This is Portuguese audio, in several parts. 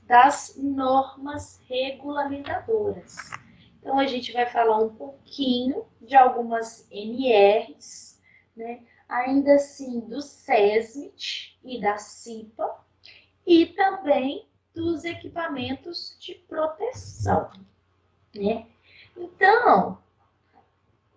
das normas regulamentadoras. Então, a gente vai falar um pouquinho de algumas NRs, né? Ainda assim do SESMIT e da CIPA, e também dos equipamentos de proteção, né? Então,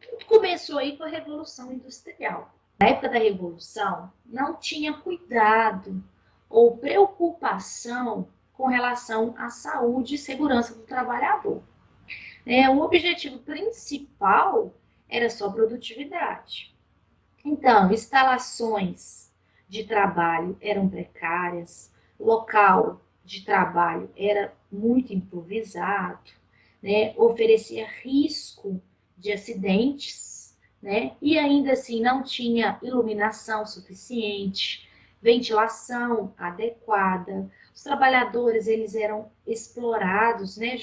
tudo começou aí com a Revolução Industrial. Na época da Revolução, não tinha cuidado ou preocupação com relação à saúde e segurança do trabalhador. O objetivo principal era só produtividade. Então, instalações de trabalho eram precárias, local de trabalho era muito improvisado, né? Oferecia risco de acidentes, né? E ainda assim não tinha iluminação suficiente, ventilação adequada. Os trabalhadores eles eram explorados, né?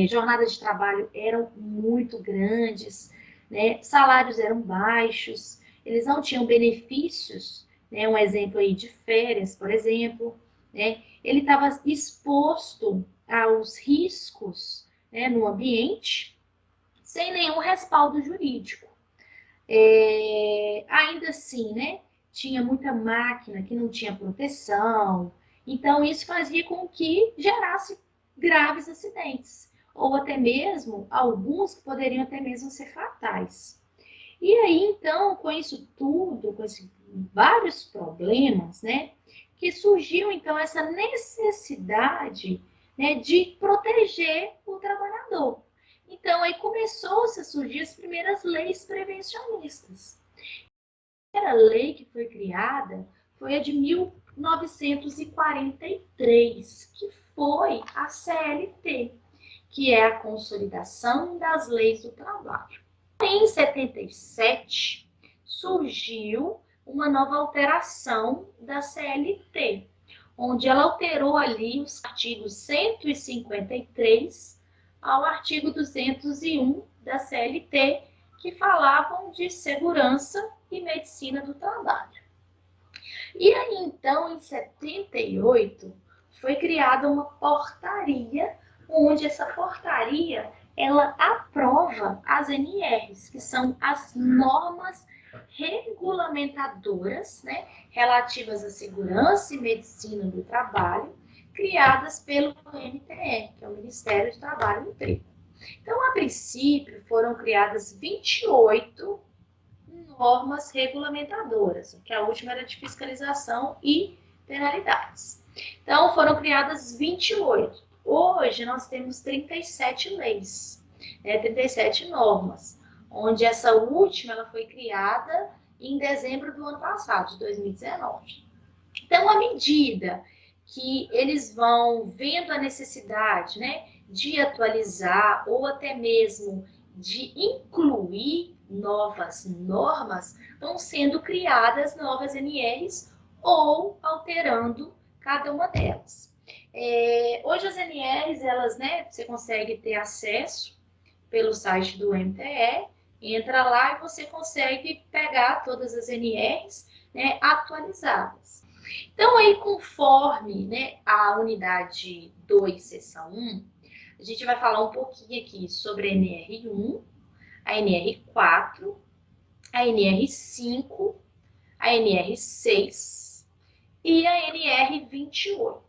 Jornadas de trabalho eram muito grandes, né? Salários eram baixos, eles não tinham benefícios, né? Um exemplo aí de férias, por exemplo, né? Ele estava exposto aos riscos, né, no ambiente, sem nenhum respaldo jurídico. Ainda assim, né, tinha muita máquina que não tinha proteção, então isso fazia com que gerasse graves acidentes, ou até mesmo alguns que poderiam até mesmo ser fatais. E aí, então, com isso tudo, com esses vários problemas, né, que surgiu, então, essa necessidade, né, de proteger o trabalhador. Então, aí começou-se a surgir as primeiras leis prevencionistas. A primeira lei que foi criada foi a de 1943, que foi a CLT, que é a Consolidação das Leis do Trabalho. Em 77, surgiu uma nova alteração da CLT, onde ela alterou ali os artigos 153 ao artigo 201 da CLT, que falavam de segurança e medicina do trabalho. E aí, então, em 78, foi criada uma portaria, onde essa portaria ela aprova as NRs, que são as normas regulamentadoras, né, relativas à segurança e medicina do trabalho, criadas pelo MTE, que é o Ministério do Trabalho e Emprego. Então, a princípio, foram criadas 28 normas regulamentadoras, que a última era de fiscalização e penalidades. Então, foram criadas 28. Hoje, nós temos 37 leis, 37 normas, onde essa última ela foi criada em dezembro do ano passado, de 2019. Então, à medida que eles vão vendo a necessidade, né, de atualizar ou até mesmo de incluir novas normas, vão sendo criadas novas NRs ou alterando cada uma delas. Hoje as NRs, elas, né, você consegue ter acesso pelo site do MTE, entra lá e você consegue pegar todas as NRs, né, atualizadas. Então, aí, conforme, né, a unidade 2, seção 1, a gente vai falar um pouquinho aqui sobre a NR1, a NR4, a NR5, a NR6 e a NR28.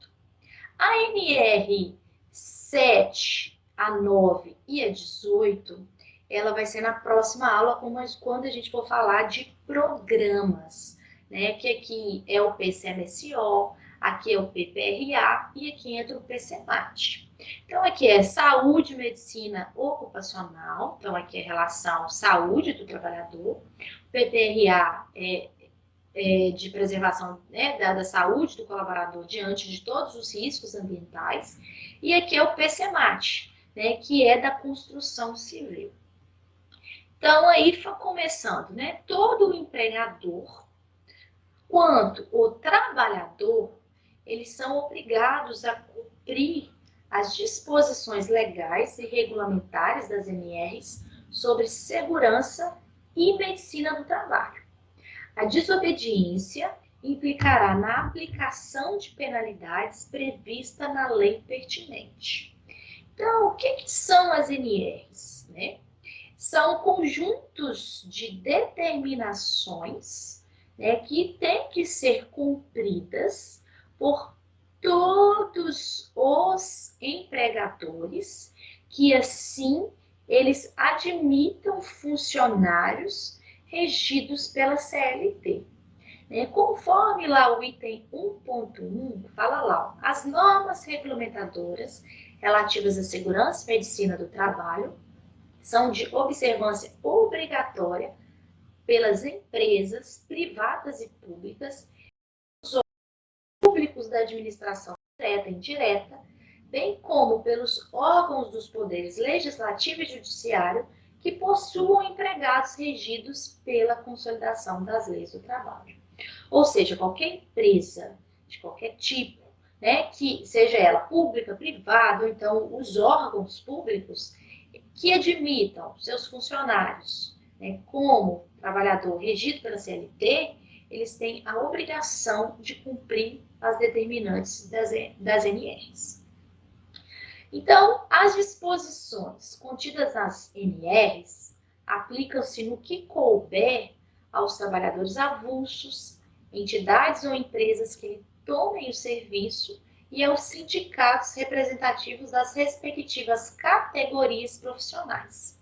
A NR7, a 9 e a 18, ela vai ser na próxima aula, quando a gente for falar de programas, né? Que aqui é o PCMSO, aqui é o PPRA e aqui entra o PCMAT. Então, aqui é saúde e medicina ocupacional, então aqui é relação saúde do trabalhador, PPRA é de preservação, né, da saúde do colaborador diante de todos os riscos ambientais, e aqui é o PCMAT, né, que é da construção civil. Então, aí começando, né, todo o empregador quanto o trabalhador, eles são obrigados a cumprir as disposições legais e regulamentares das NRs sobre segurança e medicina do trabalho. A desobediência implicará na aplicação de penalidades prevista na lei pertinente. Então, o que são as NRs, né? São conjuntos de determinações, né, que têm que ser cumpridas por todos os empregadores, que assim eles admitam funcionários regidos pela CLT. Conforme lá o item 1.1, fala lá, ó, as normas regulamentadoras relativas à segurança e medicina do trabalho são de observância obrigatória pelas empresas privadas e públicas, os públicos da administração direta e indireta, bem como pelos órgãos dos poderes legislativo e judiciário que possuam empregados regidos pela consolidação das leis do trabalho. Ou seja, qualquer empresa de qualquer tipo, né, que seja ela pública, privada, ou então os órgãos públicos, que admitam seus funcionários, né, como trabalhador regido pela CLT, eles têm a obrigação de cumprir as determinantes das NRs. Então, as disposições contidas nas NRs aplicam-se no que couber aos trabalhadores avulsos, entidades ou empresas que tomem o serviço e aos sindicatos representativos das respectivas categorias profissionais.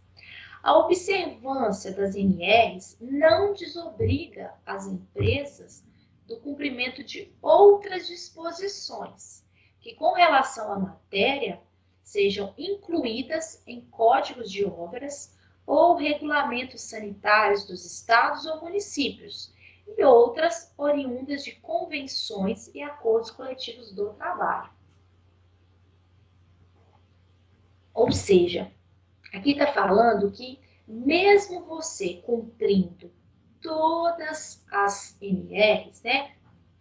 A observância das NRs não desobriga as empresas do cumprimento de outras disposições, que, com relação à matéria, sejam incluídas em códigos de obras ou regulamentos sanitários dos estados ou municípios, e outras oriundas de convenções e acordos coletivos do trabalho. Ou seja, aqui está falando que mesmo você cumprindo todas as NRs, né,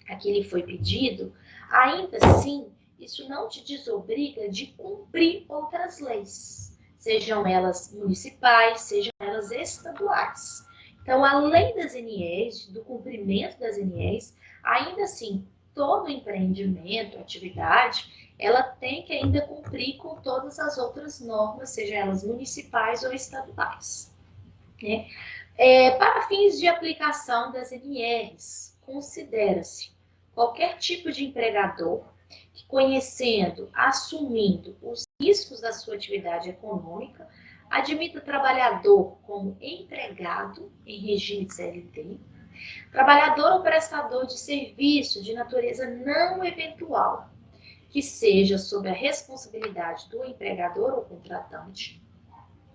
a que lhe foi pedido, ainda assim, isso não te desobriga de cumprir outras leis, sejam elas municipais, sejam elas estaduais. Então, além das NRs, do cumprimento das NRs, ainda assim, todo empreendimento, atividade, ela tem que ainda cumprir com todas as outras normas, sejam elas municipais ou estaduais. Né? Para fins de aplicação das NRs, considera-se qualquer tipo de empregador que, conhecendo, assumindo os riscos da sua atividade econômica, admita o trabalhador como empregado em regime de CLT, trabalhador ou prestador de serviço de natureza não eventual, que seja sob a responsabilidade do empregador ou contratante,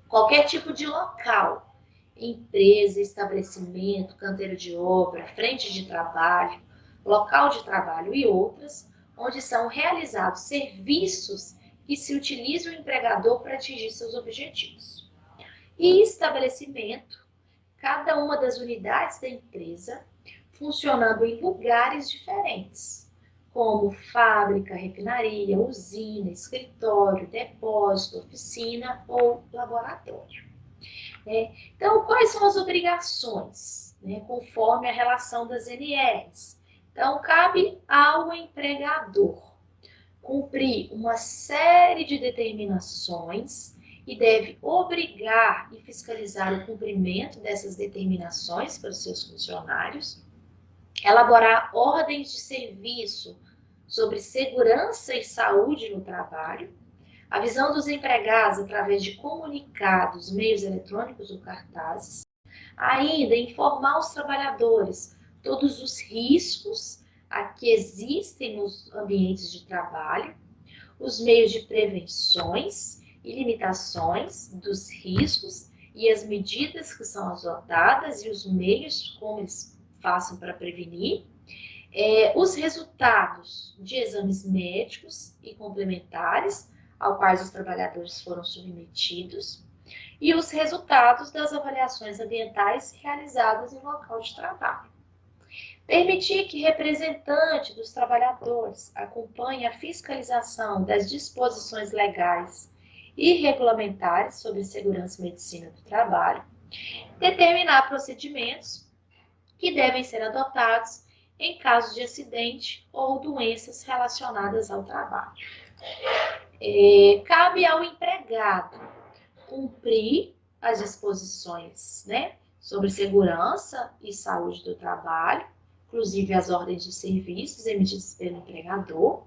qualquer tipo de local, empresa, estabelecimento, canteiro de obra, frente de trabalho, local de trabalho e outras, onde são realizados serviços que se utiliza o empregador para atingir seus objetivos. E estabelecimento, cada uma das unidades da empresa funcionando em lugares diferentes, como fábrica, refinaria, usina, escritório, depósito, oficina ou laboratório. Então, quais são as obrigações, conforme a relação das NRs? Então, cabe ao empregador cumprir uma série de determinações e deve obrigar e fiscalizar o cumprimento dessas determinações pelos seus funcionários, elaborar ordens de serviço sobre segurança e saúde no trabalho, avisando os empregados através de comunicados, meios eletrônicos ou cartazes, ainda informar os trabalhadores todos os riscos que existem nos ambientes de trabalho, os meios de prevenções e limitações dos riscos e as medidas que são adotadas e os meios como eles façam para prevenir, os resultados de exames médicos e complementares ao quais os trabalhadores foram submetidos e os resultados das avaliações ambientais realizadas no local de trabalho. Permitir que representante dos trabalhadores acompanhe a fiscalização das disposições legais e regulamentares sobre segurança e medicina do trabalho. Determinar procedimentos que devem ser adotados em caso de acidente ou doenças relacionadas ao trabalho. Cabe ao empregado cumprir as disposições, né, sobre segurança e saúde do trabalho, inclusive as ordens de serviços emitidas pelo empregador,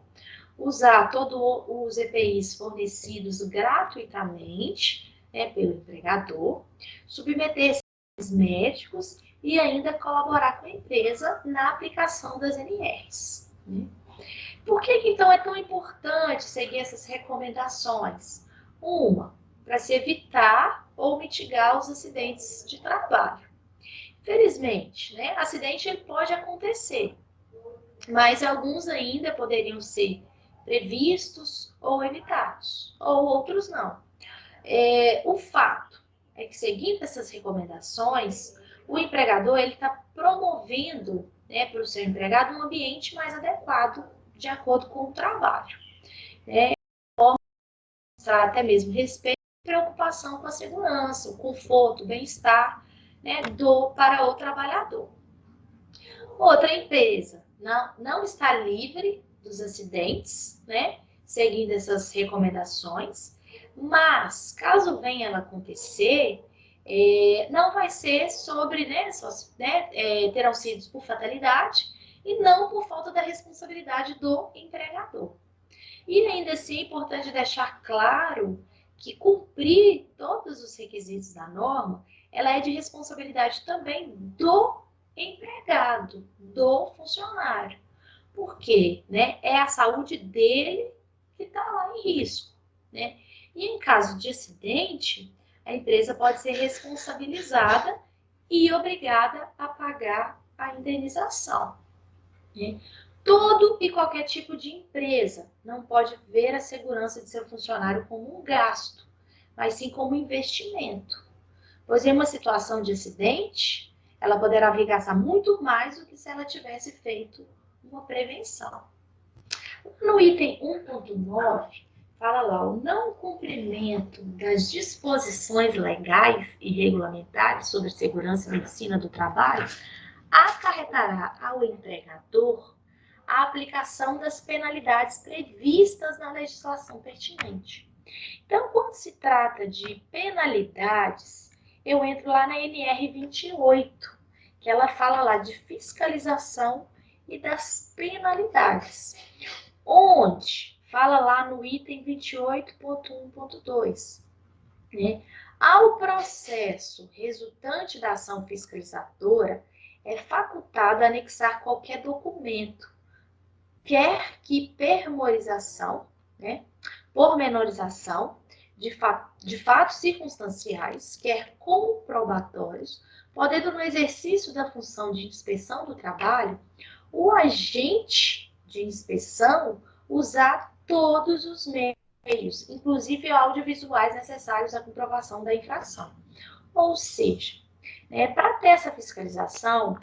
usar todos os EPIs fornecidos gratuitamente, né, pelo empregador, submeter exames médicos e ainda colaborar com a empresa na aplicação das NRs. Né? Por que então é tão importante seguir essas recomendações? Uma, para se evitar ou mitigar os acidentes de trabalho. Felizmente, né, acidente ele pode acontecer, mas alguns ainda poderiam ser previstos ou evitados, ou outros não. O fato é que, seguindo essas recomendações, o empregador está promovendo, né, para o seu empregado um ambiente mais adequado de acordo com o trabalho. Mostrar até mesmo respeito e preocupação com a segurança, o conforto, o bem-estar, né, para o trabalhador. Outra empresa não está livre dos acidentes, né, seguindo essas recomendações, mas caso venha ela acontecer, não vai ser sobre, terão sido por fatalidade e não por falta da responsabilidade do empregador. E ainda assim é importante deixar claro que cumprir todos os requisitos da norma, ela é de responsabilidade também do empregado, do funcionário. Por quê? Né? É a saúde dele que está lá em risco. Né? E em caso de acidente, a empresa pode ser responsabilizada e obrigada a pagar a indenização. Né? Todo e qualquer tipo de empresa não pode ver a segurança de seu funcionário como um gasto, mas sim como um investimento. Pois em uma situação de acidente, ela poderá vir gastar muito mais do que se ela tivesse feito uma prevenção. No item 1.9, fala lá, o não cumprimento das disposições legais e regulamentares sobre segurança e medicina do trabalho acarretará ao empregador a aplicação das penalidades previstas na legislação pertinente. Então, quando se trata de penalidades, eu entro lá na NR 28, que ela fala lá de fiscalização e das penalidades, onde fala lá no item 28.1.2, né? Ao processo resultante da ação fiscalizadora, é facultado anexar qualquer documento, quer que pormenorização de fatos circunstanciais, quer comprobatórios, podendo no exercício da função de inspeção do trabalho, o agente de inspeção usar todos os meios, inclusive audiovisuais necessários à comprovação da infração. Ou seja, para ter essa fiscalização,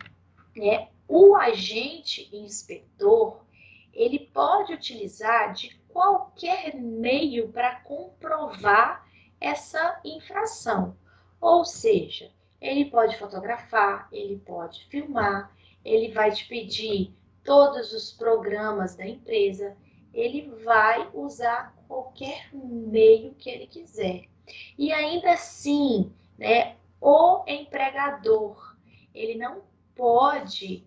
o agente inspetor ele pode utilizar de qualquer meio para comprovar essa infração. Ou seja, ele pode fotografar, ele pode filmar, ele vai te pedir todos os programas da empresa, ele vai usar qualquer meio que ele quiser. E ainda assim, o empregador, ele não pode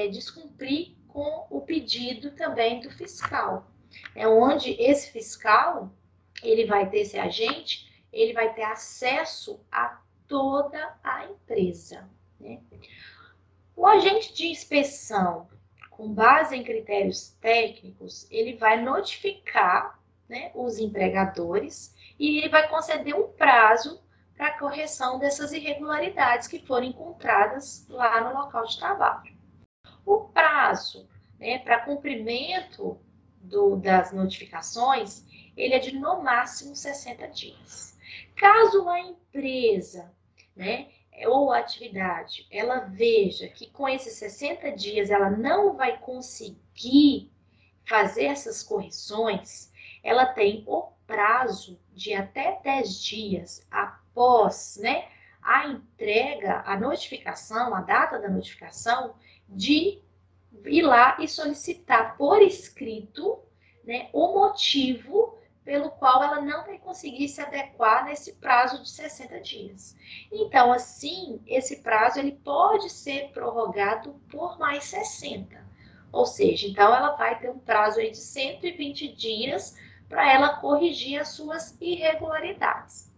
descumprir com o pedido também do fiscal. Onde esse fiscal, ele vai ter esse agente, ele vai ter acesso a toda a empresa. Né? O agente de inspeção, com base em critérios técnicos, ele vai notificar, os empregadores e ele vai conceder um prazo para a correção dessas irregularidades que forem encontradas lá no local de trabalho. O prazo para cumprimento das notificações, ele é de no máximo 60 dias. Caso a empresa, ou a atividade, ela veja que com esses 60 dias ela não vai conseguir fazer essas correções, ela tem o prazo de até 10 dias após, a entrega, a notificação, a data da notificação, de ir lá e solicitar por escrito, né, o motivo pelo qual ela não vai conseguir se adequar nesse prazo de 60 dias. Então, assim, esse prazo ele pode ser prorrogado por mais 60. Ou seja, então ela vai ter um prazo aí de 120 dias para ela corrigir as suas irregularidades.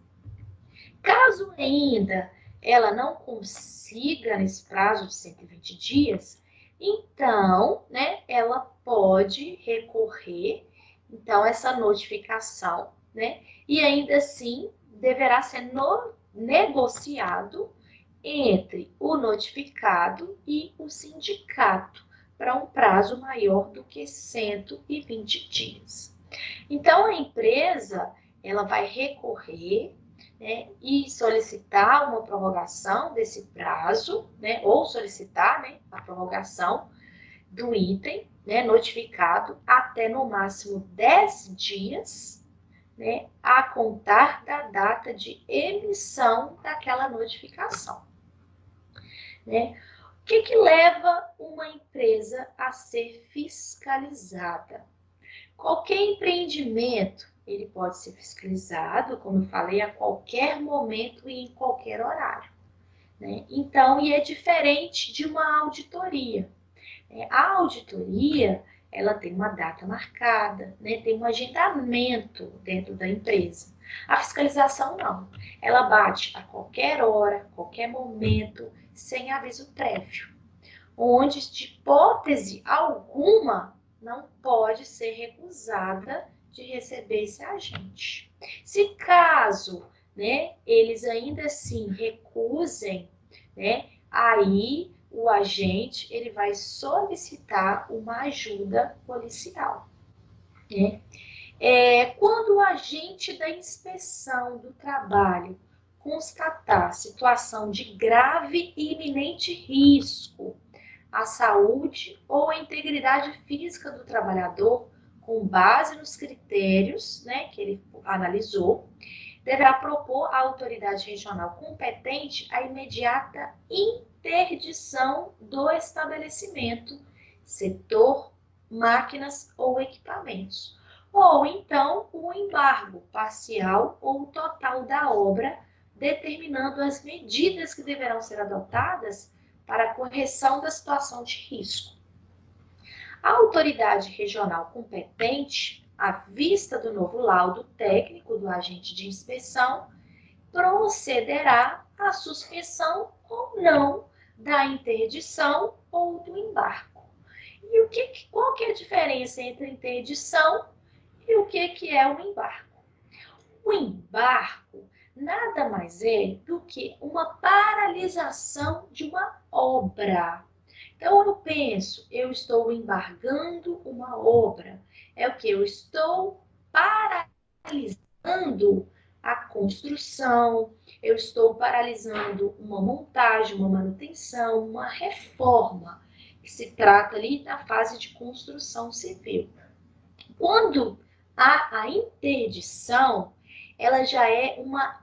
Caso ainda ela não consiga nesse prazo de 120 dias, então, né, ela pode recorrer, então, essa notificação, né, e ainda assim deverá ser negociado entre o notificado e o sindicato para um prazo maior do que 120 dias. Então, a empresa ela vai recorrer, né, e solicitar uma prorrogação desse prazo, né, ou solicitar, né, a prorrogação do item, né, notificado até no máximo 10 dias, né, a contar da data de emissão daquela notificação. Né? O que leva uma empresa a ser fiscalizada? Qualquer empreendimento, ele pode ser fiscalizado, como eu falei, a qualquer momento e em qualquer horário. Né? Então, e é diferente de uma auditoria. A auditoria, ela tem uma data marcada, né? Tem um agendamento dentro da empresa. A fiscalização não. Ela bate a qualquer hora, qualquer momento, sem aviso prévio. Onde, de hipótese alguma, não pode ser recusada de receber esse agente. Se caso, né, eles ainda assim recusem, né, aí o agente ele vai solicitar uma ajuda policial. Né? Quando o agente da inspeção do trabalho constatar situação de grave e iminente risco à saúde ou à integridade física do trabalhador, com base nos critérios, né, que ele analisou, deverá propor à autoridade regional competente a imediata interdição do estabelecimento, setor, máquinas ou equipamentos, ou então o embargo parcial ou total da obra, determinando as medidas que deverão ser adotadas para a correção da situação de risco. A autoridade regional competente, à vista do novo laudo técnico do agente de inspeção, procederá à suspensão ou não da interdição ou do embargo. E qual que é a diferença entre interdição e o que é o embargo? O embargo nada mais é do que uma paralisação de uma obra. Então, eu penso, eu estou embargando uma obra. É o que? Eu estou paralisando a construção, eu estou paralisando uma montagem, uma manutenção, uma reforma, que se trata ali da fase de construção civil. Quando há a interdição, ela já é uma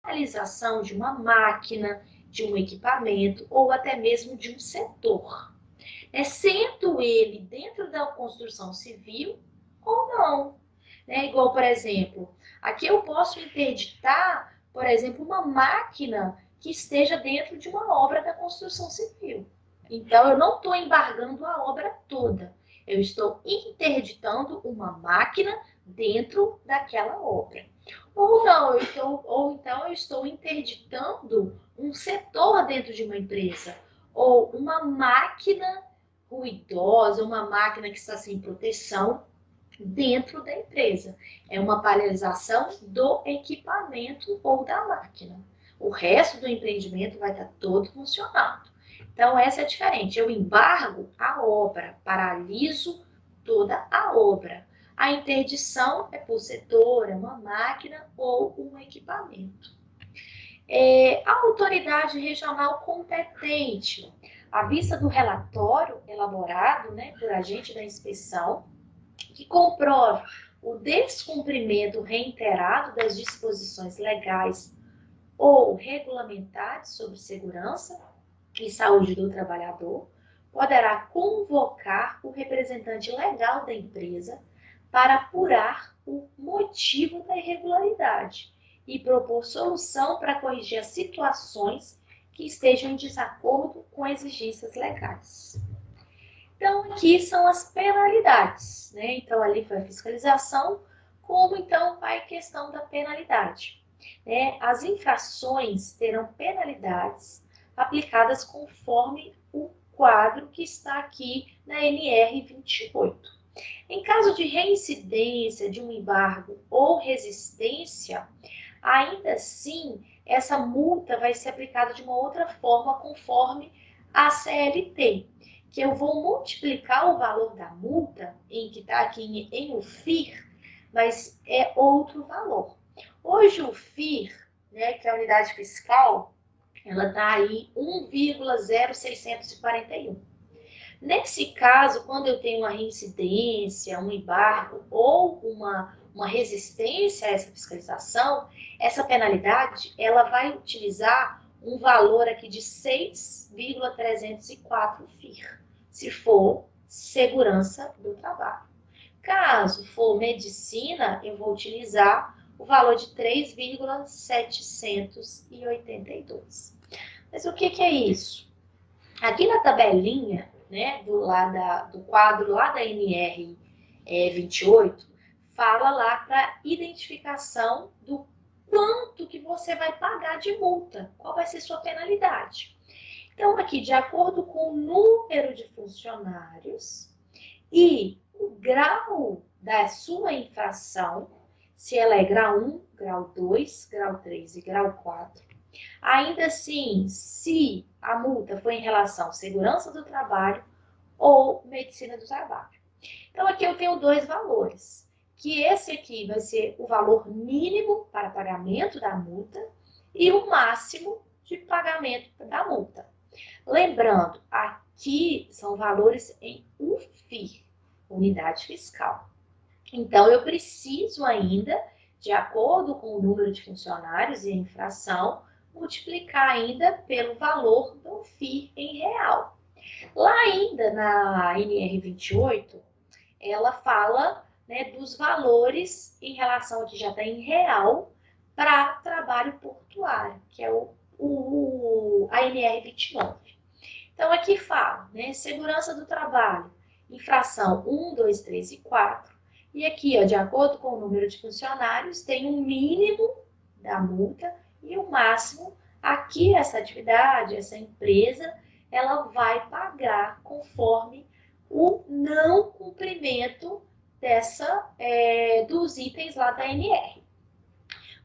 paralisação de uma máquina, de um equipamento ou até mesmo de um setor. Sendo ele dentro da construção civil ou não. Igual, por exemplo, aqui eu posso interditar, por exemplo, uma máquina que esteja dentro de uma obra da construção civil. Então, eu não estou embargando a obra toda. Eu estou interditando uma máquina dentro daquela obra. Ou não, ou então eu estou interditando um setor dentro de uma empresa. Ou uma máquina ruidosa, uma máquina que está sem proteção dentro da empresa. É uma paralisação do equipamento ou da máquina. O resto do empreendimento vai estar todo funcionando. Então, essa é diferente. Eu embargo a obra, paraliso toda a obra. A interdição é por setor, é uma máquina ou um equipamento. A autoridade regional competente, à vista do relatório elaborado, né, por agente da inspeção, que comprove o descumprimento reiterado das disposições legais ou regulamentares sobre segurança e saúde do trabalhador, poderá convocar o representante legal da empresa para apurar o motivo da irregularidade e propor solução para corrigir as situações que estejam em desacordo com exigências legais. Então, aqui são as penalidades, né? Então, ali foi a fiscalização, como então vai a questão da penalidade. Né? As infrações terão penalidades aplicadas conforme o quadro que está aqui na NR 28. Em caso de reincidência de um embargo ou resistência, ainda assim, essa multa vai ser aplicada de uma outra forma conforme a CLT, que eu vou multiplicar o valor da multa, em que está aqui em UFIR, mas é outro valor. Hoje o FIR, né, que é a unidade fiscal, ela está aí 1,0641. Nesse caso, quando eu tenho uma reincidência, um embargo ou uma resistência a essa fiscalização, essa penalidade ela vai utilizar um valor aqui de 6,304 FIR, se for segurança do trabalho. Caso for medicina, eu vou utilizar o valor de 3,782. Mas o que é isso? Aqui na tabelinha, né, do quadro lá da NR 28, fala lá para identificação do quanto que você vai pagar de multa, qual vai ser sua penalidade. Então, aqui, de acordo com o número de funcionários e o grau da sua infração, se ela é grau 1, grau 2, grau 3 e grau 4, ainda assim, se a multa foi em relação à segurança do trabalho ou medicina do trabalho. Então, aqui eu tenho dois valores, que esse aqui vai ser o valor mínimo para pagamento da multa e o máximo de pagamento da multa. Lembrando, aqui são valores em UFIR, unidade fiscal. Então, eu preciso ainda, de acordo com o número de funcionários e a infração, multiplicar ainda pelo valor do FII em real. Lá ainda na NR 28, ela fala, né, dos valores em relação ao que já está em real para trabalho portuário, que é a NR 29. Então, aqui fala, né, segurança do trabalho, infração 1, 2, 3 e 4. E aqui, ó, de acordo com o número de funcionários, tem um mínimo da multa e o máximo. Aqui, essa atividade, essa empresa, ela vai pagar conforme o não cumprimento dos itens lá da NR.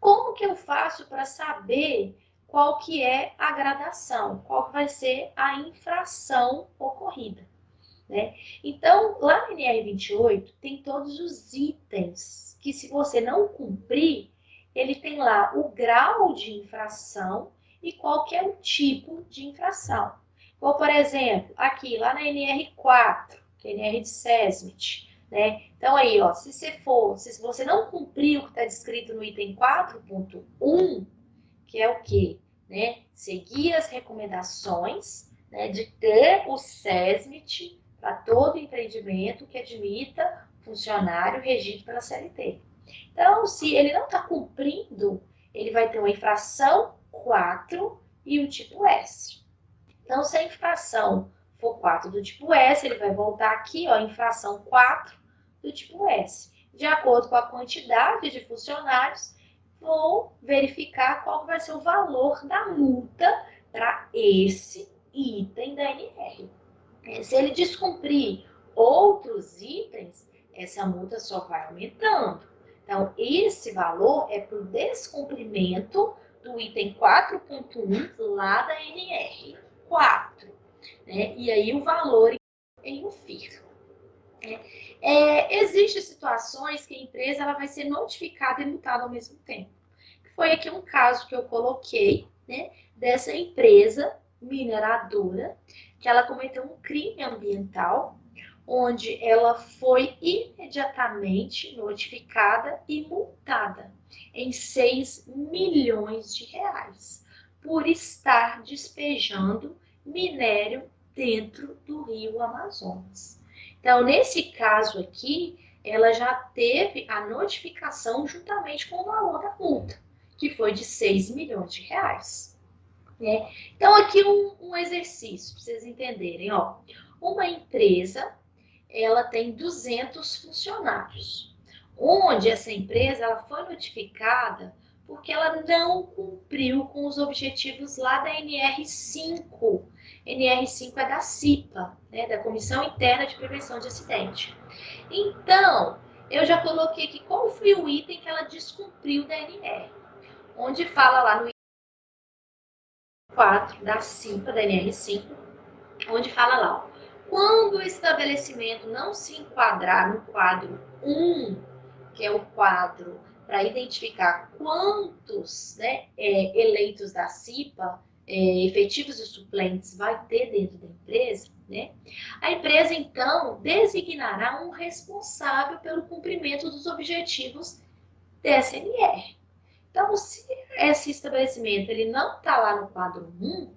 Como que eu faço para saber qual que é a gradação, qual que vai ser a infração ocorrida, né? Então, lá no NR 28, tem todos os itens que, se você não cumprir, ele tem lá o grau de infração e qual que é o tipo de infração. Como, por exemplo, aqui, lá na NR 4, que é a NR de SESMIT, né? Então, aí, ó, se você não cumprir o que está descrito no item 4.1, que é o quê? Né? Seguir as recomendações, né, de ter o SESMIT para todo empreendimento que admita funcionário regido pela CLT. Então, se ele não está cumprindo, ele vai ter uma infração 4 e o tipo S. Então, se a infração for 4 do tipo S, ele vai voltar aqui, ó, infração 4 do tipo S. De acordo com a quantidade de funcionários, vou verificar qual vai ser o valor da multa para esse item da NR. Se ele descumprir outros itens, essa multa só vai aumentando. Então, esse valor é para o descumprimento do item 4.1 lá da NR 4. Né? E aí o valor em UFIR. Existem situações que a empresa ela vai ser notificada e multada ao mesmo tempo. Foi aqui um caso que eu coloquei, né, dessa empresa mineradora, que ela cometeu um crime ambiental, onde ela foi imediatamente notificada e multada em 6 milhões de reais por estar despejando minério dentro do Rio Amazonas. Então, nesse caso aqui, ela já teve a notificação juntamente com o valor da multa, que foi de 6 milhões de reais. Né? Então, aqui um exercício para vocês entenderem. Ó. Uma empresa, ela tem 200 funcionários, onde essa empresa ela foi notificada porque ela não cumpriu com os objetivos lá da NR5. NR5 é da CIPA, né, da Comissão Interna de Prevenção de Acidente. Então, eu já coloquei aqui qual foi o item que ela descumpriu da NR, onde fala lá no item 4 da CIPA, da NR5, onde fala lá, ó, quando o estabelecimento não se enquadrar no quadro 1, que é o quadro para identificar quantos, né, eleitos da CIPA, efetivos e suplentes, vai ter dentro da empresa, né, a empresa, então, designará um responsável pelo cumprimento dos objetivos dessa NR. Então, se esse estabelecimento ele não está lá no quadro 1,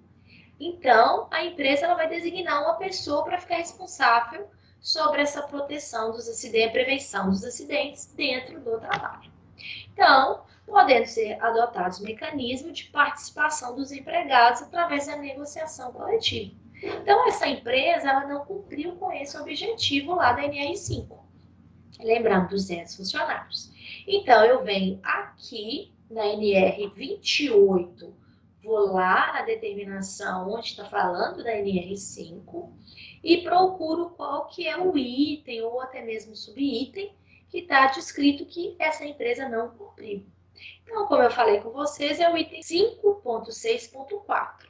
então a empresa ela vai designar uma pessoa para ficar responsável sobre essa proteção dos acidentes, prevenção dos acidentes dentro do trabalho. Então, podendo ser adotados mecanismos de participação dos empregados através da negociação coletiva. Então, essa empresa ela não cumpriu com esse objetivo lá da NR5. Lembrando, 200 funcionários. Então, eu venho aqui na NR 28, vou lá na determinação onde está falando da NR5 e procuro qual que é o item ou até mesmo o subitem que está descrito que essa empresa não cumpriu. Então, como eu falei com vocês, é o item 5.6.4,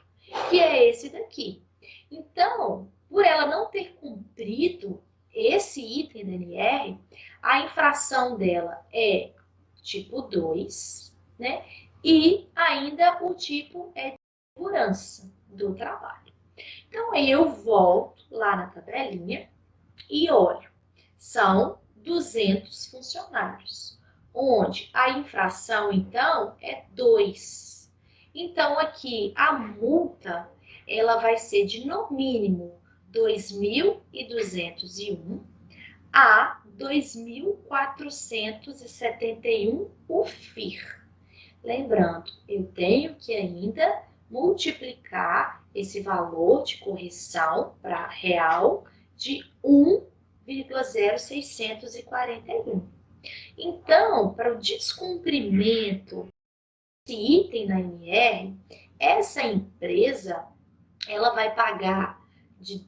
que é esse daqui. Então, por ela não ter cumprido esse item da NR, a infração dela é tipo 2, né? E ainda o tipo é de segurança do trabalho. Então, aí eu volto lá na tabelinha e olho. São 200 funcionários, onde a infração, então, é 2. Então, aqui, a multa, ela vai ser de, no mínimo, 2.201 a 2.471 o FIR. Lembrando, eu tenho que ainda multiplicar esse valor de correção para real de 1,0641. Então, para o descumprimento desse item na NR, essa empresa ela vai pagar de R$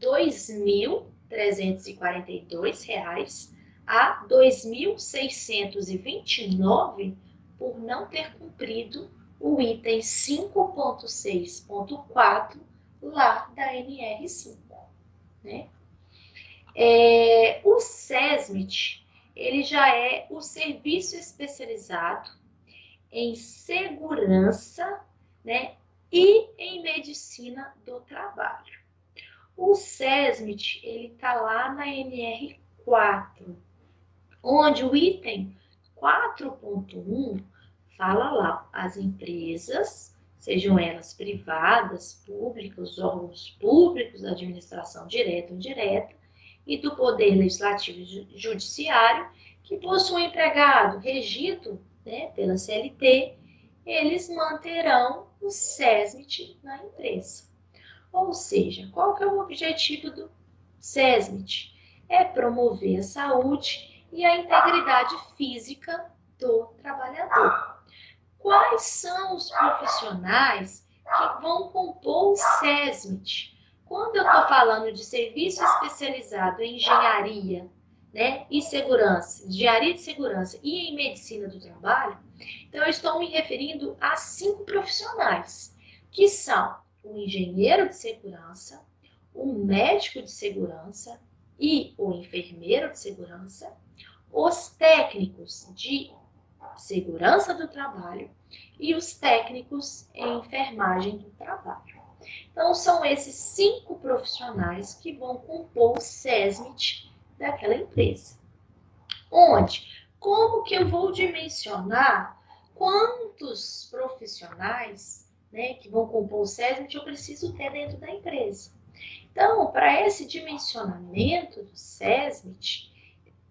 2.342 a R$ 2.629 por não ter cumprido o item 5.6.4 lá da NR5. Né? O SESMIT, ele já é o serviço especializado em segurança, né, e em medicina do trabalho. O SESMIT, ele está lá na NR4, onde o item 4.1 fala lá, as empresas, sejam elas privadas, públicas, órgãos públicos, administração direta ou indireta, e do Poder Legislativo e Judiciário, que possuem empregado regido, né, pela CLT, eles manterão o SESMIT na empresa. Ou seja, qual que é o objetivo do SESMIT? É promover a saúde e a integridade física do trabalhador. Quais são os profissionais que vão compor o SESMIT? Quando eu estou falando de serviço especializado em engenharia, né, e segurança, engenharia de segurança e em medicina do trabalho, então eu estou me referindo a 5 profissionais, que são o engenheiro de segurança, o médico de segurança e o enfermeiro de segurança, os técnicos de segurança do trabalho e os técnicos em enfermagem do trabalho. Então, são esses 5 profissionais que vão compor o SESMIT daquela empresa. Onde? Como que eu vou dimensionar quantos profissionais, né, que vão compor o SESMIT eu preciso ter dentro da empresa? Então, para esse dimensionamento do SESMIT,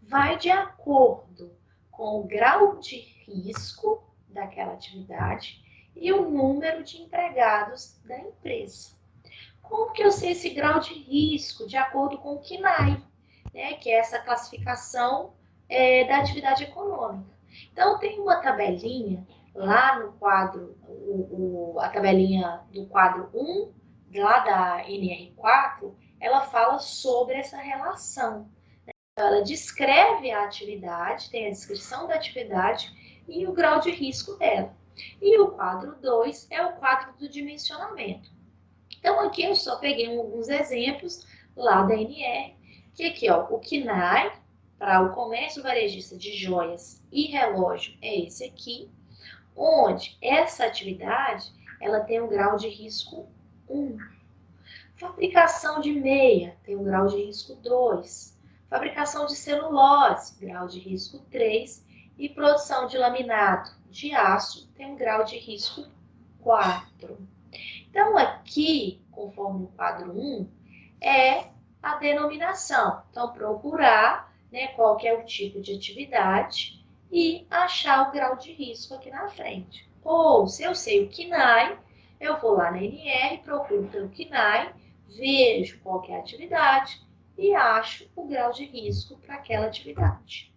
vai de acordo com o grau de risco daquela atividade e o número de empregados da empresa. Como que eu sei esse grau de risco? De acordo com o CNAE, né, que é essa classificação da atividade econômica. Então, tem uma tabelinha lá no quadro, a tabelinha do quadro 1, lá da NR4, ela fala sobre essa relação. Ela descreve a atividade, tem a descrição da atividade e o grau de risco dela. E o quadro 2 é o quadro do dimensionamento. Então, aqui eu só peguei alguns exemplos lá da NR, que aqui, ó, o CNAE, para o comércio varejista de joias e relógio, é esse aqui, onde essa atividade ela tem um grau de risco 1. Fabricação de meia tem um grau de risco 2. Fabricação de celulose, grau de risco 3. E produção de laminado de aço tem um grau de risco 4. Então, aqui, conforme o quadro 1, é a denominação. Então, procurar, né, qual que é o tipo de atividade e achar o grau de risco aqui na frente. Ou, se eu sei o CNAE, eu vou lá na NR, procuro pelo CNAE, vejo qual que é a atividade e acho o grau de risco para aquela atividade.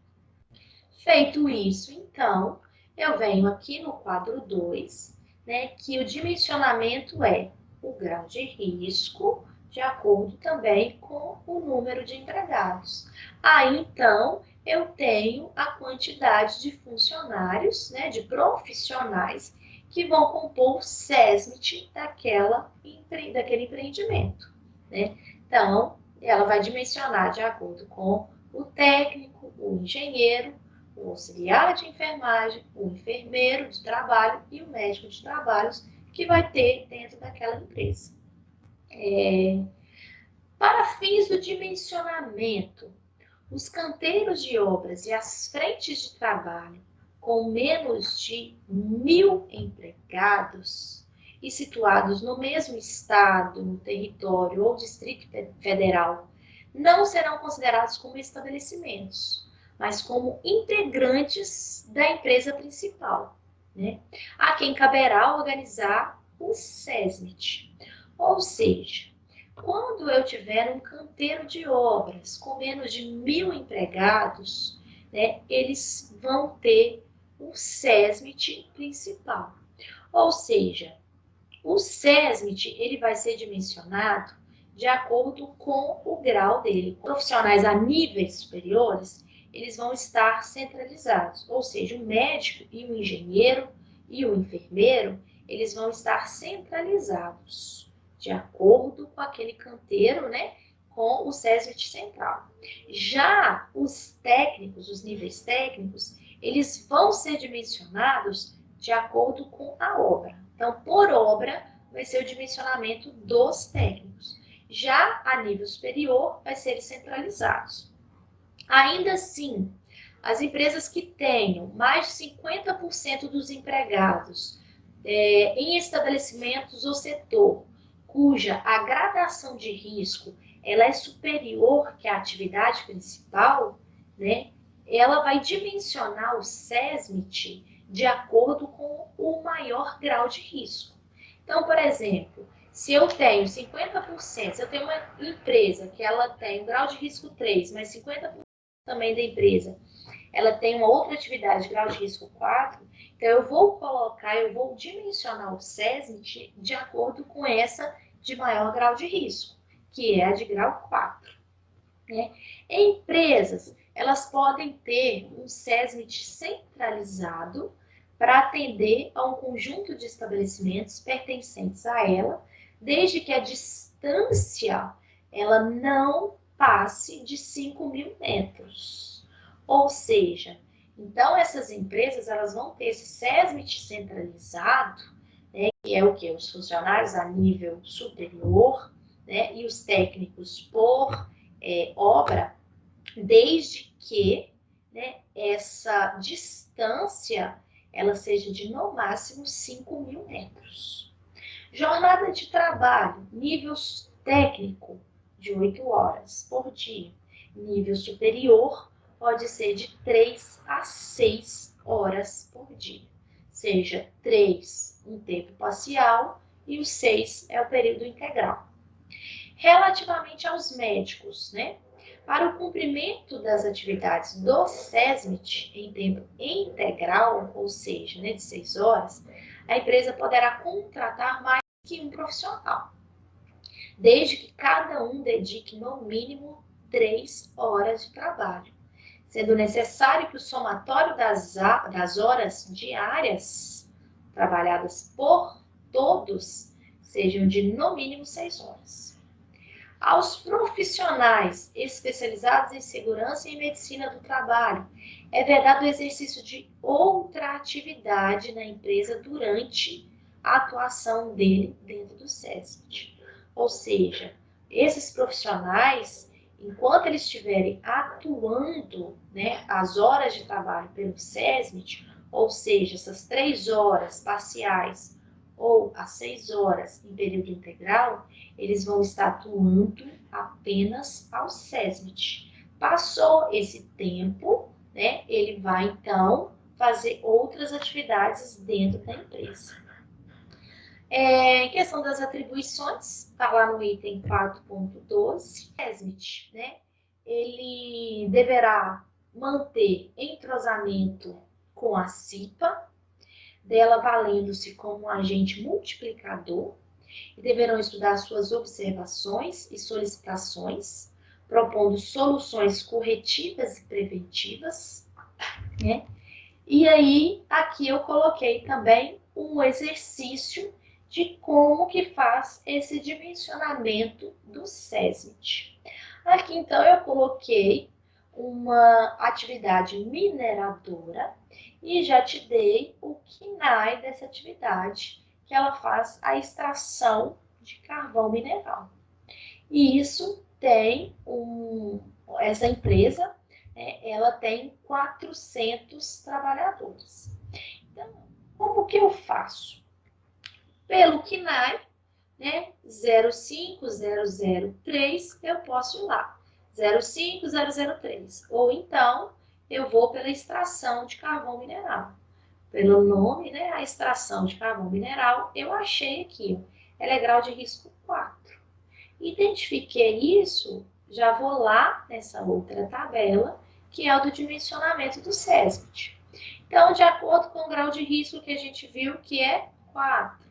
Feito isso, então, eu venho aqui no quadro 2, né, que o dimensionamento é o grau de risco, de acordo também com o número de empregados. Aí, então, eu tenho a quantidade de funcionários, né, de profissionais, que vão compor o SESMIT daquele empreendimento. Né? Então, ela vai dimensionar de acordo com o técnico, o engenheiro, o auxiliar de enfermagem, o enfermeiro de trabalho e o médico de trabalhos que vai ter dentro daquela empresa. Para fins do dimensionamento, os canteiros de obras e as frentes de trabalho com menos de 1.000 empregados e situados no mesmo estado, no território ou distrito federal não serão considerados como estabelecimentos, mas como integrantes da empresa principal, né? A quem caberá organizar o SESMIT. Ou seja, quando eu tiver um canteiro de obras com menos de 1.000 empregados, né, eles vão ter o SESMIT principal. Ou seja, o SESMIT ele vai ser dimensionado de acordo com o grau dele. Profissionais a níveis superiores, eles vão estar centralizados. Ou seja, o médico e o engenheiro e o enfermeiro, eles vão estar centralizados de acordo com aquele canteiro, né, com o SESMIT central. Já os técnicos, os níveis técnicos, eles vão ser dimensionados de acordo com a obra. Então, por obra, vai ser o dimensionamento dos técnicos. Já a nível superior, vai ser centralizados. Ainda assim, as empresas que tenham mais de 50% dos empregados em estabelecimentos ou setor cuja a gradação de risco ela é superior que a atividade principal, né, ela vai dimensionar o SESMIT de acordo com o maior grau de risco. Então, por exemplo, se eu tenho 50%, se eu tenho uma empresa que ela tem um grau de risco 3, mas 50% também da empresa, ela tem uma outra atividade, grau de risco 4, então eu vou dimensionar o SESMIT de acordo com essa de maior grau de risco, que é a de grau 4. Né? Empresas, elas podem ter um SESMIT centralizado para atender a um conjunto de estabelecimentos pertencentes a ela, desde que a distância ela não passe de 5.000 metros. Ou seja, então essas empresas elas vão ter esse SESMIT centralizado, né, que é o que? Os funcionários a nível superior, né, e os técnicos por obra, desde que, né, essa distância ela seja de no máximo 5.000 metros. Jornada de trabalho, nível técnico, de 8 horas por dia. Nível superior pode ser de 3 a 6 horas por dia. Seja 3 um tempo parcial e o 6 é o período integral. Relativamente aos médicos, né? Para o cumprimento das atividades do SESMIT em tempo integral, ou seja, de 6 horas, a empresa poderá contratar mais que um profissional, desde que cada um dedique no mínimo 3 horas de trabalho, sendo necessário que o somatório das horas diárias trabalhadas por todos sejam de no mínimo 6 horas. Aos profissionais especializados em segurança e medicina do trabalho, é vedado o exercício de outra atividade na empresa durante a atuação dele dentro do SESMIT. Ou seja, esses profissionais, enquanto eles estiverem atuando, as horas de trabalho pelo SESMIT, ou seja, essas 3 horas parciais ou as 6 horas em período integral, eles vão estar atuando apenas ao SESMIT. Passou esse tempo, ele vai então fazer outras atividades dentro da empresa. Em questão das atribuições, está lá no item 4.12, SESMIT, ele deverá manter entrosamento com a CIPA, dela valendo-se como um agente multiplicador, e deverão estudar suas observações e solicitações, propondo soluções corretivas e preventivas, E aí, aqui eu coloquei também um exercício de como que faz esse dimensionamento do SESMIT. Aqui, então, eu coloquei uma atividade mineradora e já te dei o KNAI dessa atividade, que ela faz a extração de carvão mineral. E isso tem essa empresa, ela tem 400 trabalhadores. Então, como que eu faço? Pelo KNAI, 05003, eu posso ir lá, 05003. Ou então, eu vou pela extração de carvão mineral. Pelo nome, a extração de carvão mineral, eu achei aqui, ela é grau de risco 4. Identifiquei isso, já vou lá nessa outra tabela, que é o do dimensionamento do SESMIT. Então, de acordo com o grau de risco que a gente viu, que é 4,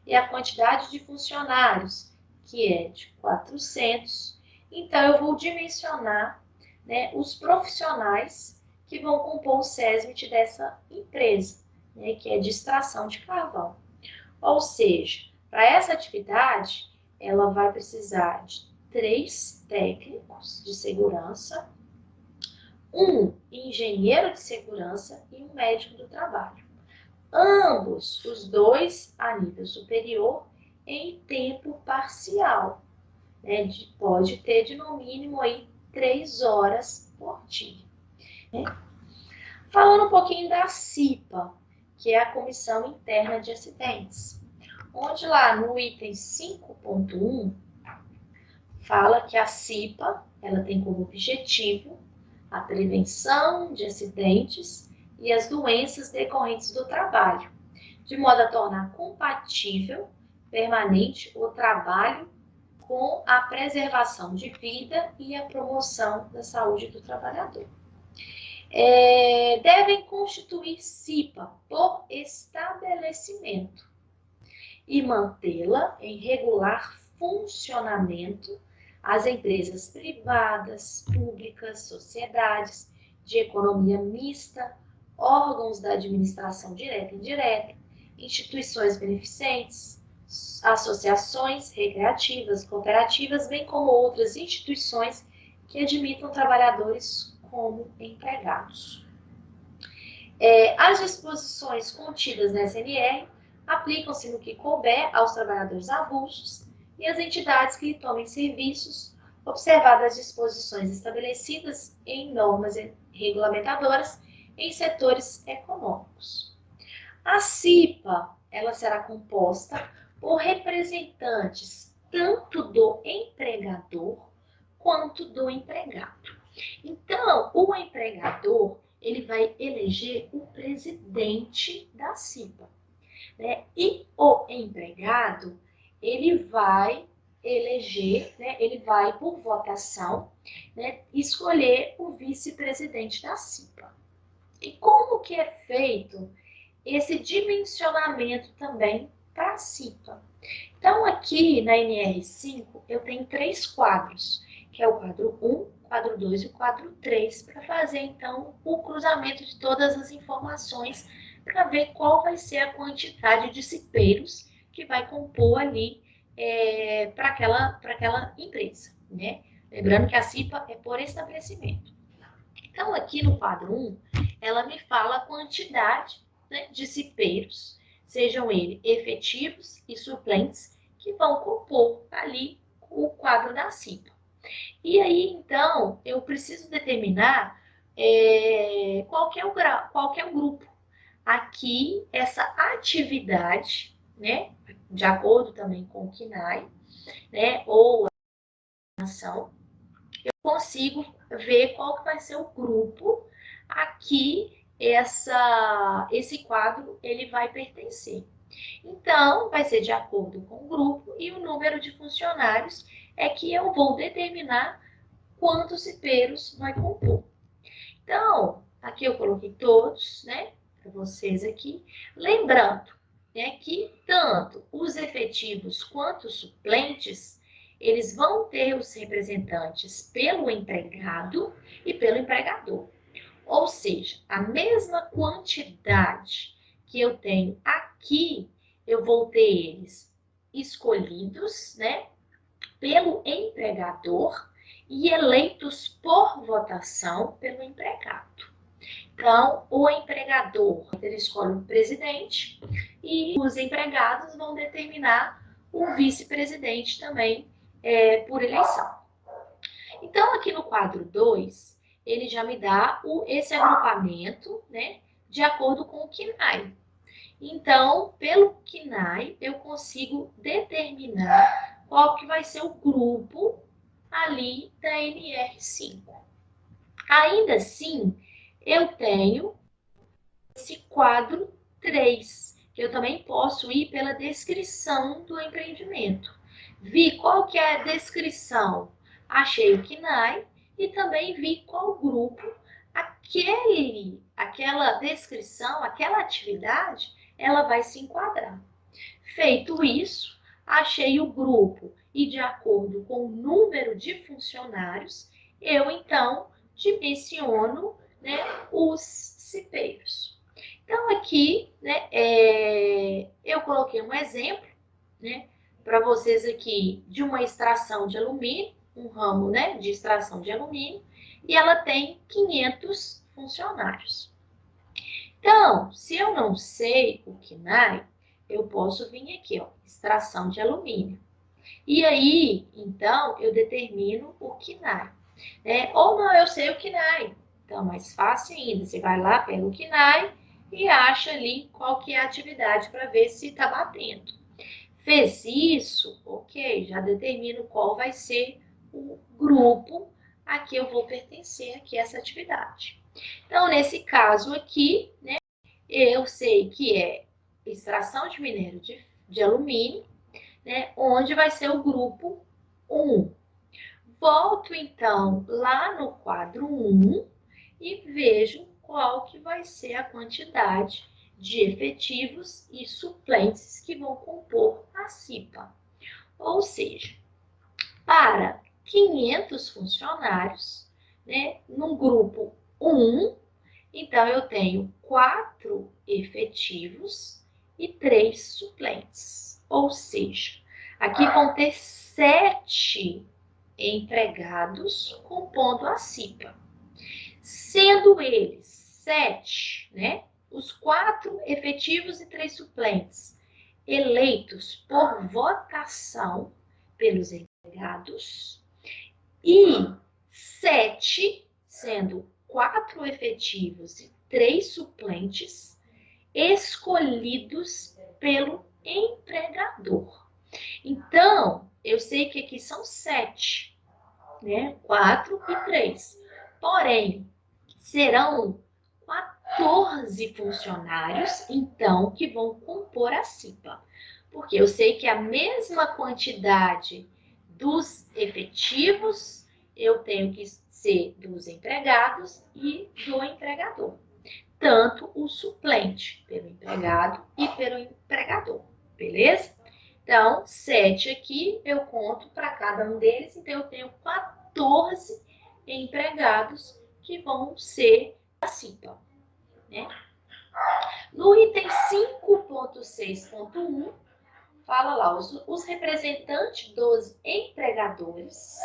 e a quantidade de funcionários, que é de 400, então eu vou dimensionar os profissionais que vão compor o SESMIT dessa empresa, que é de extração de carvão. Ou seja, para essa atividade, ela vai precisar de 3 técnicos de segurança, um engenheiro de segurança e um médico do trabalho. Ambos, os dois a nível superior, em tempo parcial. Pode ter de no mínimo 3 horas por dia. Falando um pouquinho da CIPA, que é a Comissão Interna de Acidentes, onde lá no item 5.1 fala que a CIPA ela tem como objetivo a prevenção de acidentes e as doenças decorrentes do trabalho, de modo a tornar compatível, permanente, o trabalho com a preservação de vida e a promoção da saúde do trabalhador. Devem constituir CIPA por estabelecimento e mantê-la em regular funcionamento as empresas privadas, públicas, sociedades de economia mista, órgãos da administração direta e indireta, instituições beneficentes, associações recreativas, cooperativas, bem como outras instituições que admitam trabalhadores como empregados. As disposições contidas na SNR aplicam-se no que couber aos trabalhadores avulsos e às entidades que lhe tomem serviços, observadas as disposições estabelecidas em normas regulamentadoras em setores econômicos. A CIPA ela será composta por representantes tanto do empregador quanto do empregado. Então, o empregador, ele vai eleger o presidente da CIPA, né? E o empregado, ele vai eleger, né? Ele vai, por votação, né? Escolher o vice-presidente da CIPA. E como que é feito esse dimensionamento também para a CIPA? Então, aqui na NR5, eu tenho 3 quadros, que é o quadro 1, o quadro 2 e o quadro 3, para fazer, então, o cruzamento de todas as informações, para ver qual vai ser a quantidade de cipeiros que vai compor ali para aquela empresa, né? Lembrando que a CIPA é por estabelecimento. Então, aqui no quadro 1, ela me fala a quantidade, né, de cipeiros, sejam eles efetivos e suplentes, que vão compor ali o quadro da CIPA. E aí, então, eu preciso determinar qual que é o grupo. Aqui, essa atividade, né, de acordo também com o KNAI, né, ou a ação, eu consigo ver qual que vai ser o grupo aqui esse quadro ele vai pertencer. Então, vai ser de acordo com o grupo e o número de funcionários é que eu vou determinar quantos cipeiros vai compor. Então, aqui eu coloquei todos, né, para vocês aqui. Lembrando, né, que tanto os efetivos quanto os suplentes, eles vão ter os representantes pelo empregado e pelo empregador. Ou seja, a mesma quantidade que eu tenho aqui, eu vou ter eles escolhidos, né, pelo empregador e eleitos por votação pelo empregado. Então, o empregador ele escolhe o presidente e os empregados vão determinar o vice-presidente também por eleição. Então, aqui no quadro 2, ele já me dá esse agrupamento, né, de acordo com o KNAI. Então, pelo KNAI, eu consigo determinar qual que vai ser o grupo ali da NR5. Ainda assim, eu tenho esse quadro 3, que eu também posso ir pela descrição do empreendimento. Vi qual que é a descrição, achei o KNAI e também vi qual grupo aquela descrição, aquela atividade, ela vai se enquadrar. Feito isso, achei o grupo e de acordo com o número de funcionários, eu então dimensiono, né, os cipeiros. Então aqui, né, eu coloquei um exemplo, né, para vocês aqui de uma extração de alumínio, um ramo, né, de extração de alumínio, e ela tem 500 funcionários. Então, se eu não sei o KNAI, eu posso vir aqui, ó, extração de alumínio. E aí, então, eu determino o KNAI. Ou não, eu sei o KNAI. Então, mais fácil ainda. Você vai lá, pega o KNAI e acha ali qual que é a atividade para ver se está batendo. Fez isso, ok, já determino qual vai ser o grupo a que eu vou pertencer aqui a essa atividade. Então, nesse caso aqui, né, eu sei que é extração de minério de alumínio, né, onde vai ser o grupo 1. Volto, então, lá no quadro 1 e vejo qual que vai ser a quantidade de efetivos e suplentes que vão compor a CIPA. Ou seja, para 500 funcionários, né, no grupo 1, então eu tenho 4 efetivos e 3 suplentes. Ou seja, aqui vão ter 7 empregados compondo a CIPA. Sendo eles 7, né, os 4 efetivos e 3 suplentes, eleitos por votação pelos empregados, e 7, sendo 4 efetivos e 3 suplentes, escolhidos pelo empregador. Então, eu sei que aqui são 7, né? 4 e 3. Porém, serão 14 funcionários, então, que vão compor a CIPA. Porque eu sei que a mesma quantidade dos efetivos eu tenho que ser dos empregados e do empregador. Tanto o suplente pelo empregado e pelo empregador, beleza? Então, 7 aqui eu conto para cada um deles, então eu tenho 14 empregados que vão ser a CIPA, né? No item 5.6.1, fala lá, os representantes dos empregadores,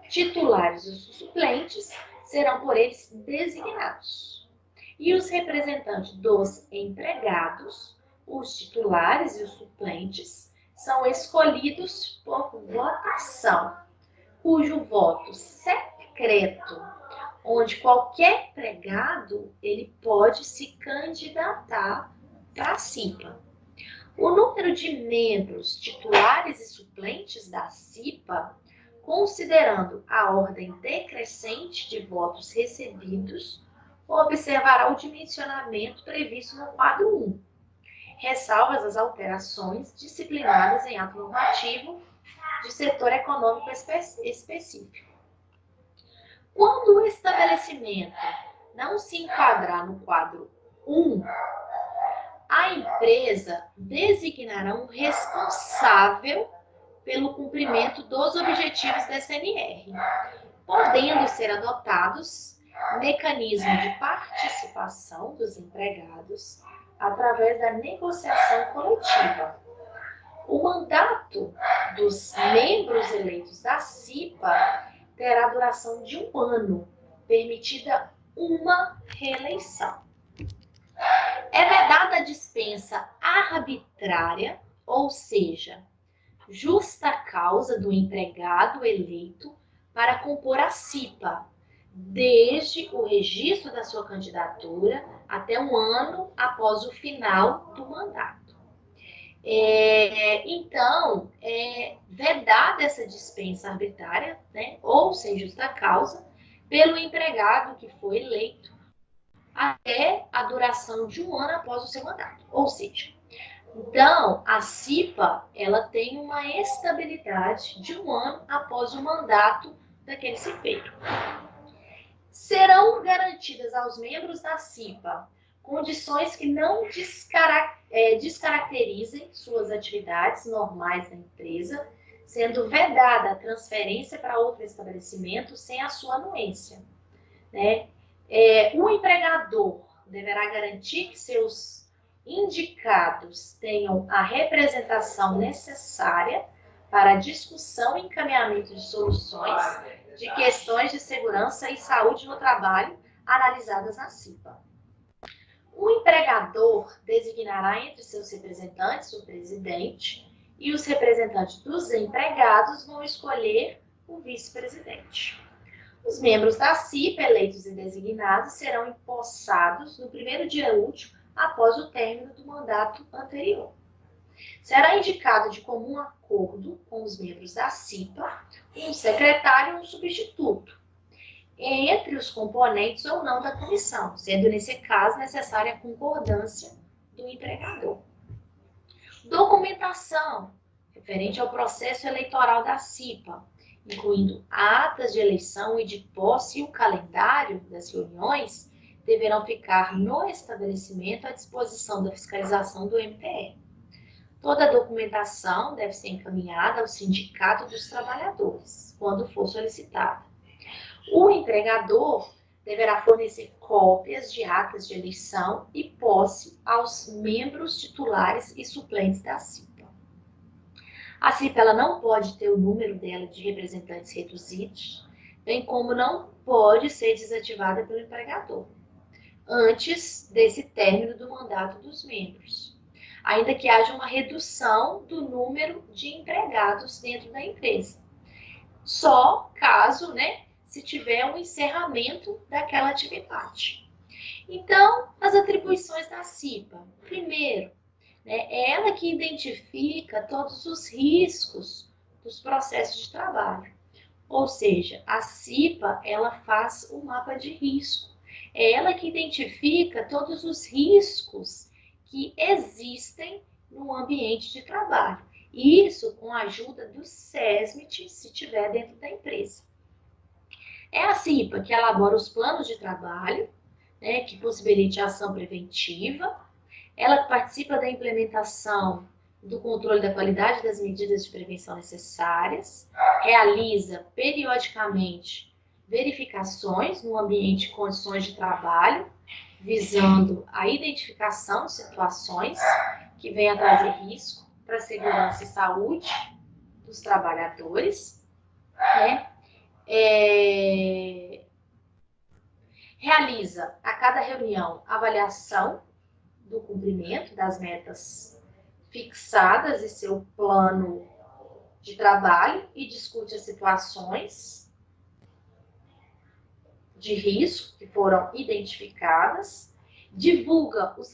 titulares e suplentes, serão por eles designados. E os representantes dos empregados, os titulares e os suplentes, são escolhidos por votação, cujo voto secreto, onde qualquer empregado ele pode se candidatar para a CIPA. O número de membros titulares e suplentes da CIPA, considerando a ordem decrescente de votos recebidos, observará o dimensionamento previsto no quadro 1, ressalvas as alterações disciplinadas em ato normativo de setor econômico específico. Quando o estabelecimento não se enquadrar no quadro 1, a empresa designará um responsável pelo cumprimento dos objetivos da SNR, podendo ser adotados mecanismos de participação dos empregados através da negociação coletiva. O mandato dos membros eleitos da CIPA terá duração de 1 ano, permitida uma reeleição. É vedada a dispensa arbitrária, ou seja, justa causa do empregado eleito para compor a CIPA, desde o registro da sua candidatura até 1 ano após o final do mandato. Então, é vedada essa dispensa arbitrária, né, ou sem justa causa, pelo empregado que foi eleito até a duração de 1 ano após o seu mandato. Ou seja, então, a CIPA ela tem uma estabilidade de 1 ano após o mandato daquele cifeiro. Serão garantidas aos membros da CIPA condições que não descaracterizem suas atividades normais da empresa, sendo vedada a transferência para outro estabelecimento sem a sua anuência, né? O empregador deverá garantir que seus indicados tenham a representação necessária para a discussão e encaminhamento de soluções de questões de segurança e saúde no trabalho analisadas na CIPA. O empregador designará entre seus representantes o presidente e os representantes dos empregados vão escolher o vice-presidente. Os membros da CIPA, eleitos e designados, serão empossados no primeiro dia útil após o término do mandato anterior. Será indicado de comum acordo com os membros da CIPA um secretário e um substituto, entre os componentes ou não da comissão, sendo nesse caso necessária a concordância do empregador. Documentação referente ao processo eleitoral da CIPA, incluindo atas de eleição e de posse e o calendário das reuniões, deverão ficar no estabelecimento à disposição da fiscalização do MTE. Toda a documentação deve ser encaminhada ao Sindicato dos Trabalhadores, quando for solicitada. O empregador deverá fornecer cópias de atas de eleição e posse aos membros titulares e suplentes da CIPA. A CIPA ela não pode ter o número dela de representantes reduzidos, bem como não pode ser desativada pelo empregador, antes desse término do mandato dos membros, ainda que haja uma redução do número de empregados dentro da empresa. Só caso, se tiver um encerramento daquela atividade. Então, as atribuições da CIPA. Primeiro, é ela que identifica todos os riscos dos processos de trabalho. Ou seja, a CIPA, ela faz o mapa de risco. É ela que identifica todos os riscos que existem no ambiente de trabalho. Isso com a ajuda do SESMIT, se estiver dentro da empresa. É a CIPA que elabora os planos de trabalho, né, que possibilite a ação preventiva. Ela participa da implementação do controle da qualidade das medidas de prevenção necessárias, realiza periodicamente verificações no ambiente e condições de trabalho, visando a identificação de situações que venham a trazer risco para a segurança e saúde dos trabalhadores, né? Realiza a cada reunião avaliação do cumprimento das metas fixadas em seu plano de trabalho e discute as situações de risco que foram identificadas, divulga aos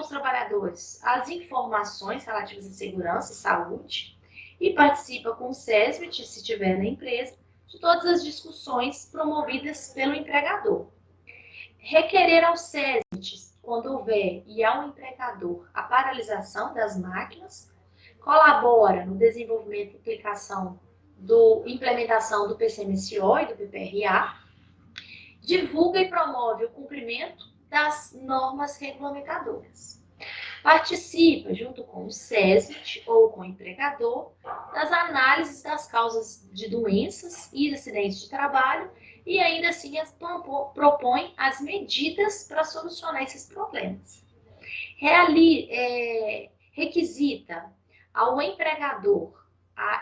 trabalhadores as informações relativas à segurança e saúde e participa com o SESMIT, se estiver na empresa, de todas as discussões promovidas pelo empregador. Requerer ao SESMIT, quando houver e ao empregador a paralisação das máquinas, colabora no desenvolvimento e implementação do PCMSO e do PPRA, divulga e promove o cumprimento das normas regulamentadoras. Participa, junto com o SESMIT ou com o empregador, das análises das causas de doenças e acidentes de trabalho e ainda assim propõe as medidas para solucionar esses problemas. Requisita ao empregador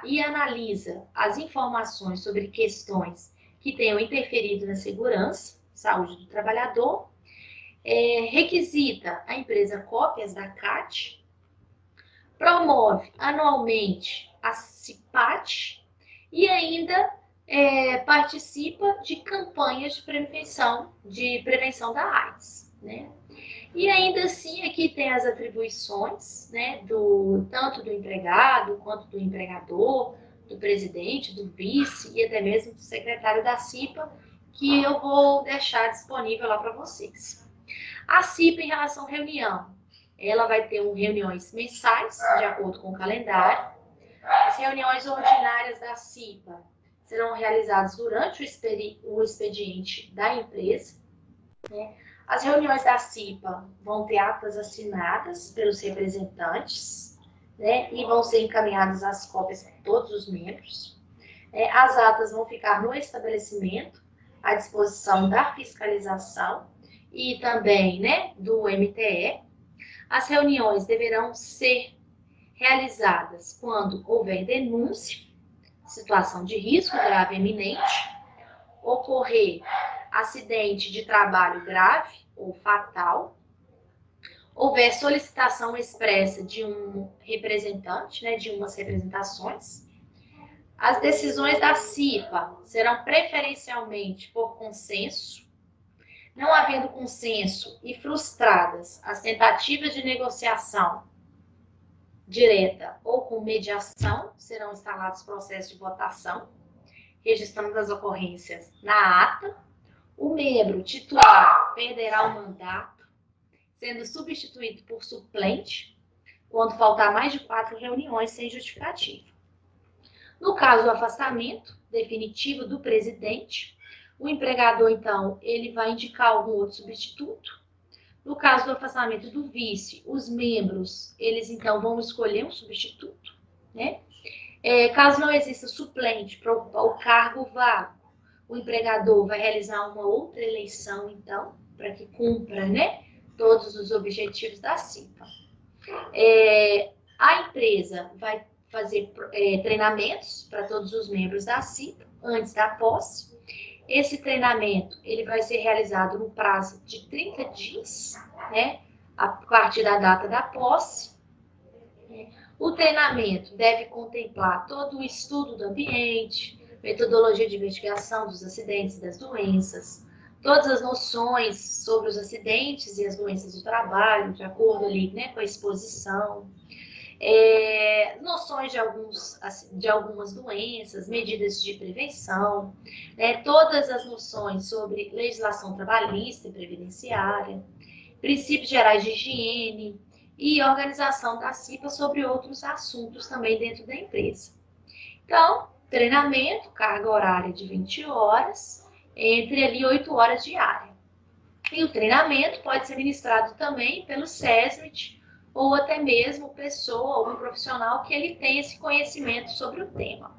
e analisa as informações sobre questões que tenham interferido na segurança, saúde do trabalhador, requisita à empresa cópias da CAT, promove anualmente a CIPAT e ainda participa de campanhas de prevenção da AIDS, né? E ainda assim aqui tem as atribuições, né, tanto do empregado quanto do empregador, do presidente, do vice e até mesmo do secretário da CIPA, que eu vou deixar disponível lá para vocês. A CIPA, em relação à reunião, ela vai ter reuniões mensais, de acordo com o calendário. As reuniões ordinárias da CIPA serão realizadas durante o expediente da empresa, né? As reuniões da CIPA vão ter atas assinadas pelos representantes, né? E vão ser encaminhadas as cópias para todos os membros. As atas vão ficar no estabelecimento, à disposição da fiscalização e também, né, do MTE. As reuniões deverão ser realizadas quando houver denúncia, situação de risco grave iminente, ocorrer acidente de trabalho grave ou fatal, houver solicitação expressa de um representante, né, de umas representações. As decisões da CIPA serão preferencialmente por consenso. Não havendo consenso e frustradas as tentativas de negociação direta ou com mediação, serão instalados processos de votação, registrando as ocorrências na ata. O membro titular perderá o mandato, sendo substituído por suplente, quando faltar mais de 4 reuniões sem justificativa. No caso do afastamento definitivo do presidente, o empregador, então, ele vai indicar algum outro substituto. No caso do afastamento do vice, os membros, eles, então, vão escolher um substituto, né? Caso não exista suplente para ocupar o cargo vago, o empregador vai realizar uma outra eleição, então, para que cumpra, né, todos os objetivos da CIPA. A empresa vai fazer treinamentos para todos os membros da CIPA antes da posse. Esse treinamento ele vai ser realizado no prazo de 30 dias, né, a partir da data da posse. O treinamento deve contemplar todo o estudo do ambiente, metodologia de investigação dos acidentes e das doenças, todas as noções sobre os acidentes e as doenças do trabalho, de acordo ali, né, com a exposição. Noções de algumas doenças, medidas de prevenção, né, todas as noções sobre legislação trabalhista e previdenciária, princípios gerais de higiene e organização da CIPA sobre outros assuntos também dentro da empresa. Então, treinamento, carga horária de 20 horas, entre ali 8 horas diárias. E o treinamento pode ser ministrado também pelo SESMIT ou até mesmo pessoa, algum profissional que ele tenha esse conhecimento sobre o tema.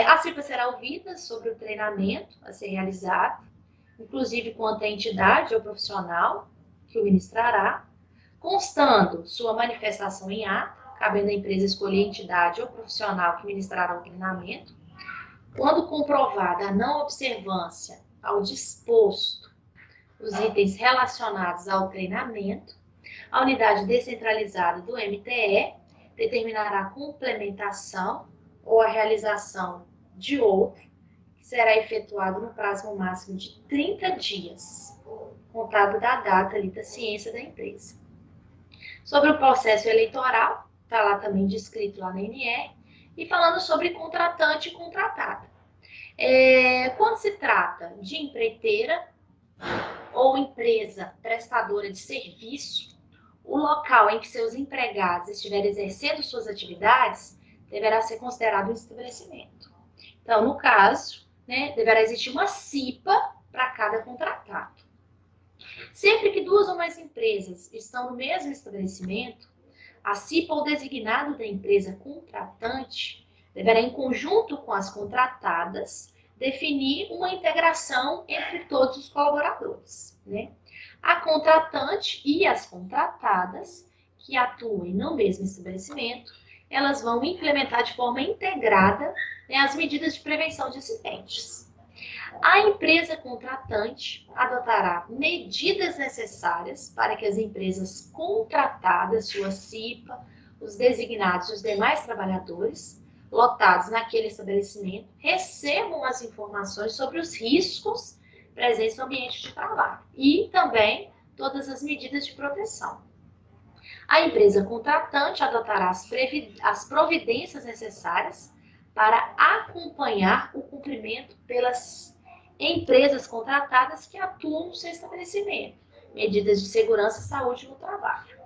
A CIPA será ouvida sobre o treinamento a ser realizado, inclusive quanto à entidade ou profissional que o ministrará, constando sua manifestação em ato, cabendo à empresa escolher a entidade ou profissional que ministrará o treinamento, quando comprovada a não observância ao disposto os itens relacionados ao treinamento, a unidade descentralizada do MTE determinará a complementação ou a realização de outro, que será efetuado no prazo máximo de 30 dias, contado da data ali da ciência da empresa. Sobre o processo eleitoral, está lá também descrito lá na NR, e falando sobre contratante e contratada. Quando se trata de empreiteira ou empresa prestadora de serviço, o local em que seus empregados estiverem exercendo suas atividades deverá ser considerado um estabelecimento. Então, no caso, né, deverá existir uma CIPA para cada contratado. Sempre que duas ou mais empresas estão no mesmo estabelecimento, a CIPA ou designado da empresa contratante deverá, em conjunto com as contratadas, definir uma integração entre todos os colaboradores, né? A contratante e as contratadas que atuem no mesmo estabelecimento, elas vão implementar de forma integrada, né, as medidas de prevenção de acidentes. A empresa contratante adotará medidas necessárias para que as empresas contratadas, sua CIPA, os designados e os demais trabalhadores lotados naquele estabelecimento recebam as informações sobre os riscos presentes no ambiente de trabalho e também todas as medidas de proteção. A empresa contratante adotará as providências necessárias para acompanhar o cumprimento pelas empresas contratadas que atuam no seu estabelecimento, medidas de segurança e saúde no trabalho.